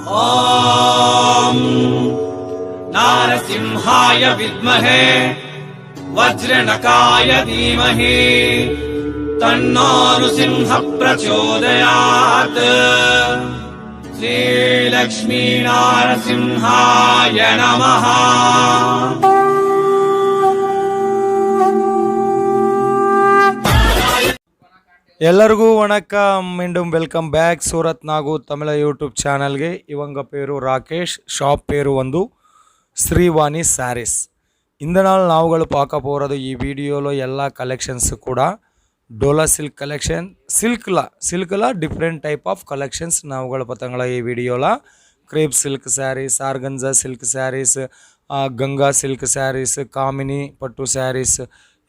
ॐ नारसिंहाय विद्महे वज्रनकाय धीमहि तन्नो नृसिंह प्रचोदयात्। श्रीलक्ष्मी नारसिंहाय नमः। ಎಲ್ಲರಿಗೂ வணக்கம். மீண்டும் வெல்கம் பேக் சூரத் நாகு தமிழ யூடியூப் சேனல்ಗೆ. இவங்க பேரு ராகேஷ், ஷாப் பேரு வந்து ஸ்ரீவாணி சாரீஸ். இந்த நாள் நாவுಗಳು பார்க்க போகிறது ಈ ವಿಡಿಯೋలో ಎಲ್ಲ ಕಲೆಕ್ಷನ್ಸ್ ಕೂಡ ಡೋಲಾ ಸಿಲ್ಕ್ ಕಲೆಕ್ಷನ್. ಸಿಲ್ಕ್ಲ ಡಿಫ್ರೆಂಟ್ ಟೈಪ್ ಆಫ್ ಕಲೆಕ್ಷನ್ಸ್ ನಾವುಗಳು ಪತ್ತಂಗಳ ಈ ವಿಡಿಯೋಲ. Crepe silk sarees, organza silk sarees, Ganga silk sarees, Kamini pattu sarees,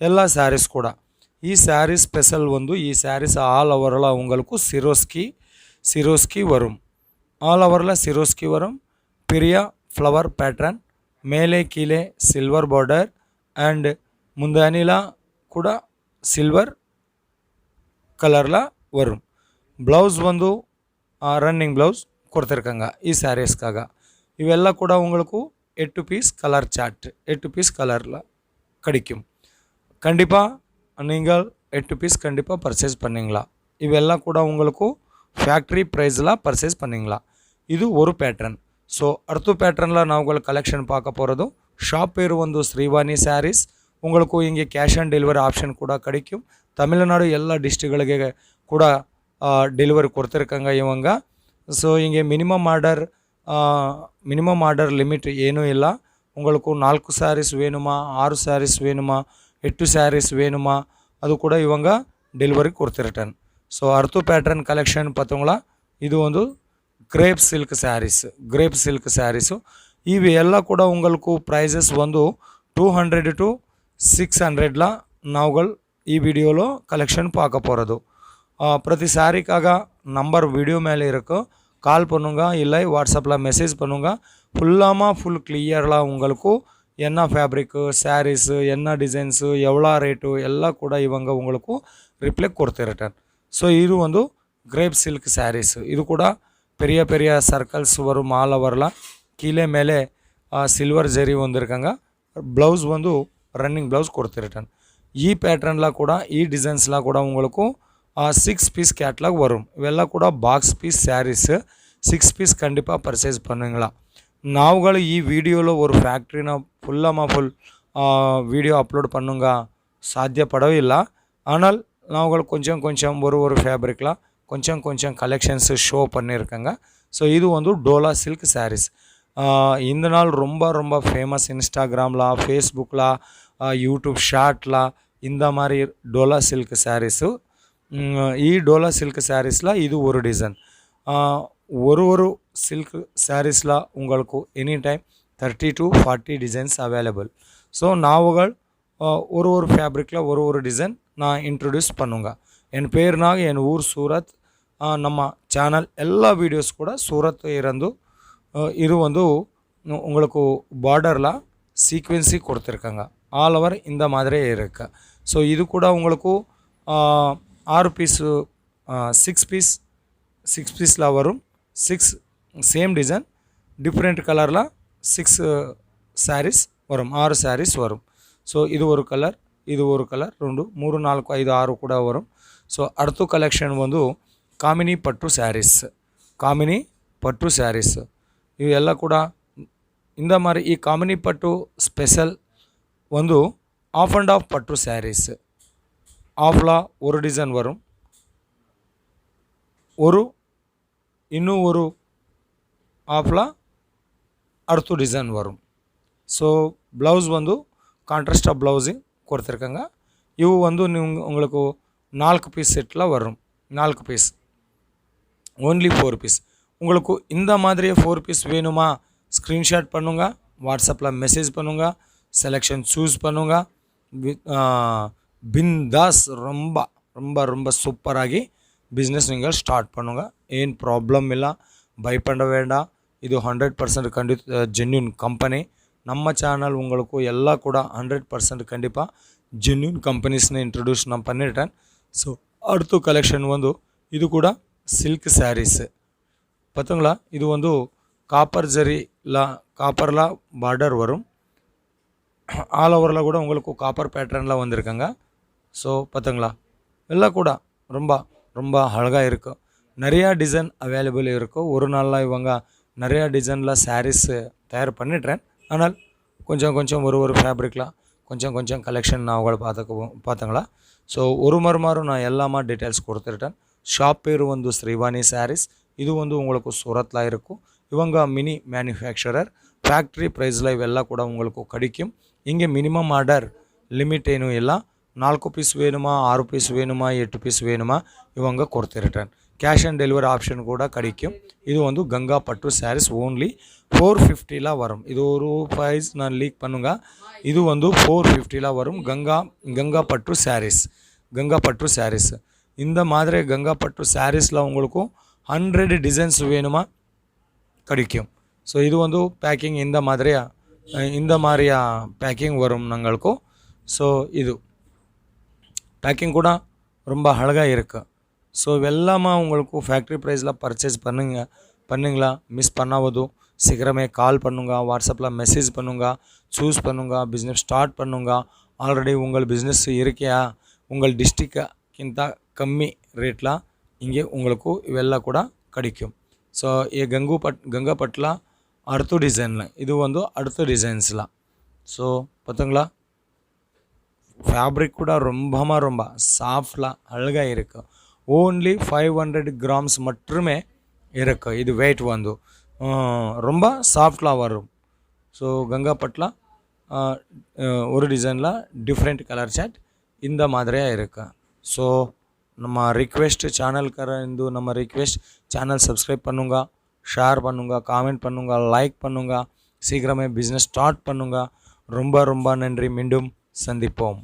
ಎಲ್ಲ ಸ್ಯಾರೀಸ್ ಕೂಡ. ಈ சாரீஸ் ஸ்பெஷல் வந்து ಈ சாரீஸ் ஆல் ஓவரில் உங்களுக்கு சிரோஸ்கி வரும். ஆல் ஓவரில் சிரோஸ்கி வரும். பெரிய ஃப்ளவர் பேட்டர்ன், மேலே கீழே சில்வர் பார்டர் அண்ட் முந்தானிலா கூட சில்வர் கலரில் வரும். ப்ளவுஸ் வந்து ரன்னிங் ப்ளவுஸ் கொடுத்துருக்காங்க ಈ ಸ್ಯಾರೀಸ್ಗಾಗ. ಇವೆಲ್ಲ ಕೂಡ உங்களுக்கு 8 பீஸ் கலர் சார்ட், 8 பீஸ் கலரில் கிடைக்கும். கண்டிப்பாக நீங்கள் 8 பீஸ் கண்டிப்பாக பர்ச்சேஸ் பண்ணிங்களா. இவெல்லாம் கூட உங்களுக்கு ஃபேக்ட்ரி ப்ரைஸில் பர்ச்சேஸ் பண்ணிங்களா. இது ஒரு பேட்டர்ன். ஸோ அடுத்த பேட்டர்னில் நாங்கள் கலெக்ஷன் பார்க்க போகிறதும். ஷாப் பேர் வந்து ஸ்ரீவாணி சாரீஸ். உங்களுக்கு இங்கே கேஷ் ஆன் டெலிவரி ಆಪ್ಷನ್ ಕೂಡ கிடைக்கும். தமிழ்நாடு ಎಲ್ಲ ಡಿಸ್ಟ್ರಿಕ್ಟ್ಗಳಿಗೆ ಕೂಡ ಡೆಲಿವರಿ ಕೊಡ್ತಿರ್ಕಂಗ ಇವಂಗ. ಸೊ ಹಿಂಗೆ ಮಿನಿಮಮ್ ಆರ್ಡರ್ ಲಿಮಿಟ್ ಏನೂ ಇಲ್ಲ. உங்களுக்கு 4 சாரீஸ் வேணுமா, 6 சாரீஸ் வேணுமா, 8 சாரீஸ் வேணுமா, அது கூட இவங்க டெலிவரி கொடுத்துருட்டேன். ஸோ அடுத்த பேட்டர்ன் கலெக்ஷன் பார்த்தவங்களா, இது வந்து கிரேப் சில்க் சாரீஸு. ಇವು ಎಲ್ಲ ಕೂಡ உங்களுக்கு ప్రైజెస్ ಒಂದು 200 to 600ல நாவுகள் ಈ ವಿಡಿಯೋలో கலெக்ஷன் பார்க்க போகிறது. ಪ್ರತಿ சாரிக்காக நம்பர் வீடியோ மேலே இருக்கு. கால் பண்ணுங்க, இல்லை வாட்ஸ்அப்பில் மெசேஜ் பண்ணுங்க. ஃபுல் கிளியராக உங்களுக்கு என்ன ஃபேப்ரிக்கு, சாரீஸு, என்ன டிசைன்ஸு, எவ்வளோ ரேட்டு எல்லாம் கூட இவங்க உங்களுக்கு ரிப்ளை கொடுத்துருட்டேன். ஸோ இது வந்து கிரேப் சில்க் சாரீஸு. இது கூட பெரிய பெரிய சர்க்கிள்ஸ் வரும். ஆல் ஓவரில் கீழே மேலே சில்வர் ஜெரி வந்திருக்காங்க. ப்ளவுஸ் வந்து ரன்னிங் ப்ளவுஸ் கொடுத்துருட்டேன். ಈ ಪ್ಯಾಟ್ರನ್ಲ ಕೂಡ ಈ ಡಿಸೈನ್ಸ್ಲ ಕೂಡ உங்களுக்கு 6 பீஸ் கேட்லாக் வரும். இவெல்லாம் கூட பாக்ஸ் பீஸ் சாரீஸு. 6 பீஸ் கண்டிப்பாக பர்ச்சேஸ் பண்ணுங்களா. நாவுಗಳು ಈ ವಿಡಿಯೋలో ஒரு ಫ್ಯಾಕ್ಟ್ರಿನ ಫುಲ್ வீடியோ அப்லோட் பண்ணுங்க சாத்தியப்படவே இல்லை. ஆனால் நாவுಗಳು கொஞ்சம் ஒரு ஃபேப்ரிக்கில் கொஞ்சம் கலெக்ஷன்ஸு ஷோ பண்ணியிருக்காங்க. ஸோ இது வந்து டோலா சில்க் சாரீஸ். இந்த நாள் ரொம்ப ஃபேமஸ். இன்ஸ்டாகிராமில், ஃபேஸ்புக்கில், யூடியூப் ஷார்ட்டில் இந்த மாதிரி டோலா சில்க் சாரீஸு. ಈ ಡೋಲಾ ಸಿಲ್ಕ್ ಸ್ಯಾರೀಸ್ಲ ಇದು ஒரு டிசைன். ஒரு சில்க் சாரீஸில் உங்களுக்கு any time 30 to 40 designs available. So நாவுகள் ஒரு ஃபேப்ரிக்கில் ஒரு டிசைன் நான் இன்ட்ரடியூஸ் பண்ணுங்க. என் பேர்னாக என் ஊர் சூரத். நம்ம சேனல் எல்லா வீடியோஸ் கூட சூரத் இருந்து. இது வந்து உங்களுக்கு பார்டரில் சீக்வென்ஸி கொடுத்துருக்காங்க. ஆல் ஓவர் இந்த மாதிரியே இருக்கு. ஸோ இது கூட உங்களுக்கு 6 பீஸு 6 பீஸில் வரும். 6 சேம் டிசைன் டிஃப்ரெண்ட் கலரில் 6 சாரீஸ் வரும். 6 சாரீஸ் வரும். ஸோ இது ஒரு கலர், 2 3 4 5 6 ಕೂಡ வரும். ஸோ அடுத்த கலெக்ஷன் வந்து ಕಾಮಿನಿ ಪಟ್ಟು ಸ್ಯಾರೀಸ್. ಇವೆಲ್ಲ ಕೂಡ இந்த மாதிரி ಈ ಕಾಮಿನಿ ಪಟ್ಟು ಸ್ಪೆಷಲ್ ಒಂದು ஆஃப் அண்ட் ஆஃப் பட்டு சாரீஸ். ஆஃப்ல ஒரு டிசைன் வரும், இன்னும் ஒரு ஆஃப்ல அடுத்த டிசைன் வரும். ஸோ ப்ளவுஸ் வந்து கான்ட்ராஸ்டாக ப்ளவுஸு கொடுத்துருக்காங்க. இவு வந்து உங்களுக்கு 4 பீஸ் செட்டில் வரும். 4 பீஸ், ஓன்லி 4 பீஸ். உங்களுக்கு இந்த மாதிரியே 4 பீஸ் வேணுமா, ஸ்க்ரீன்ஷாட் பண்ணுங்க, வாட்ஸ்அப்பில் மெசேஜ் பண்ணுங்க, செலெக்ஷன் சூஸ் பண்ணுங்க. பின்தாஸ் ரொம்ப சூப்பராகி பிஸ்னஸ் நீங்கள் ஸ்டார்ட் பண்ணுங்க. ಏನು ಪ್ರಾಬ್ಲಮ್ ಇಲ್ಲ, ಭಯಪಡ வேண்டாம். ಇದು 100% ஜென்யூன் கம்பெனி. நம்ம சேனல் உங்களுக்கு எல்லாம் கூட 100% கண்டிப்பாக ஜென்யூன் கம்பெனிஸ்னு இன்ட்ரடியூஸ் நான் பண்ணிட்டேன். ஸோ அடுத்த கலெக்ஷன் வந்து இது கூட சில்க் சாரீஸு பார்த்தீங்களா. இது வந்து காப்பரில் பார்டர் வரும். ஆல் ஓவரில் கூட உங்களுக்கு காப்பர் பேட்டர்னில் வந்திருக்குங்க. ஸோ பார்த்துங்களா, எல்லாம் கூட ரொம்ப ரொம்ப அழகாக இருக்கும். நிறையா டிசைன் அவைலபிள் இருக்கும். ஒரு நாளில் இவங்க நிறையா டிசைனில் சாரீஸ் தயார் பண்ணிடுறேன். ஆனால் கொஞ்சம் ஒரு ஃபேப்ரிக்கில் கொஞ்சம் கலெக்ஷன் நான் அவங்கள பார்த்தங்களா. ஸோ ஒரு மறுமாரும் நான் எல்லாமே டீட்டெயில்ஸ் கொடுத்துருட்டேன். ஷாப் பேர் வந்து ஸ்ரீவாணி சாரீஸ். இது வந்து உங்களுக்கு சூரத்தில் இருக்கும். இவங்க மினி மேனுஃபேக்சரர். ಫ್ಯಾಕ್ಟ್ರಿ ಪ್ರೈಸ್ಲ ಇವೆಲ್ಲ ಕೂಡ உங்களுக்கு கிடைக்கும். இங்கே மினிமம் ஆர்டர் லிமிட் ಏನು ಇಲ್ಲ. 4 ಪೀಸ್ வேணுமா, 6 பீஸ் வேணுமா, 8 பீஸ் வேணுமா இவங்க கொடுத்துருட்டேன். கேஷ் ஆன் டெலிவரி ஆப்ஷன் கூட கிடைக்கும். இது வந்து கங்கா பட்டு சாரீஸ் ஓன்லி 450ல வரும். இது ஒரு ப்ரைஸ் நான் லீக் பண்ணுங்க. இது வந்து 450ல வரும். கங்கா பட்டு சாரீஸ் இந்த மாதிரி கங்கா பட்டு சாரீஸில் உங்களுக்கு 100 டிசைன்ஸ் வேணுமா கிடைக்கும். ஸோ இது வந்து பேக்கிங் இந்த மாதிரியா பேக்கிங் வரும் நம்மளுக்கு. ஸோ இது பேக்கிங் கூட ரொம்ப அழகாக இருக்குது. ஸோ எல்லாமே உங்களுக்கு ஃபேக்ட்ரி ப்ரைஸில் பர்ச்சேஸ் பண்ணுங்களா. மிஸ் பண்ணாவது சீக்கிரமே கால் பண்ணுங்க, வாட்ஸ்அப்பில் மெசேஜ் பண்ணுங்க, சூஸ் பண்ணுங்க, பிஸ்னஸ் ஸ்டார்ட் பண்ணுங்க. ஆல்ரெடி உங்கள் பிஸ்னஸ் இருக்கியா, உங்கள் டிஸ்ட்ரிக்கிಂತ ಕಮ್ಮಿ ರೇಟ್ಲ ಹಿಂಗೆ உங்களுக்கு ಇವೆಲ್ಲ ಕೂಡ கிடைக்கும். ஸோ கங்கா பட்டில் அடுத்த டிசைனில் இது வந்து அடுத்த டிசைன்ஸில். ஸோ பார்த்துங்களா, ஃபேப்ரிக் கூட ரொம்ப சாஃப்டாக அழகாக இருக்குது. ஓன்லி 500 கிராம்ஸ் மட்டுமே இருக்குது. இது வெயிட் வந்து ரொம்ப சாஃப்டாக வரும். ஸோ கங்கா பட்டில் ஒரு டிசைனில் டிஃப்ரெண்ட் கலர் சார்ட் இந்த மாதிரியாக இருக்குது. ஸோ நம்ம ரிக்வெஸ்ட் சேனல்காரந்து நம்ம ரிக்வெஸ்ட் சேனல் சப்ஸ்கிரைப் பண்ணுங்க, ஷேர் பண்ணுங்க, காமெண்ட் பண்ணுங்க, லைக் பண்ணுங்க, சீக்கிரமே பிஸ்னஸ் ஸ்டார்ட் பண்ணுங்க. ரொம்ப நன்றி. மீண்டும் சந்திப்போம்.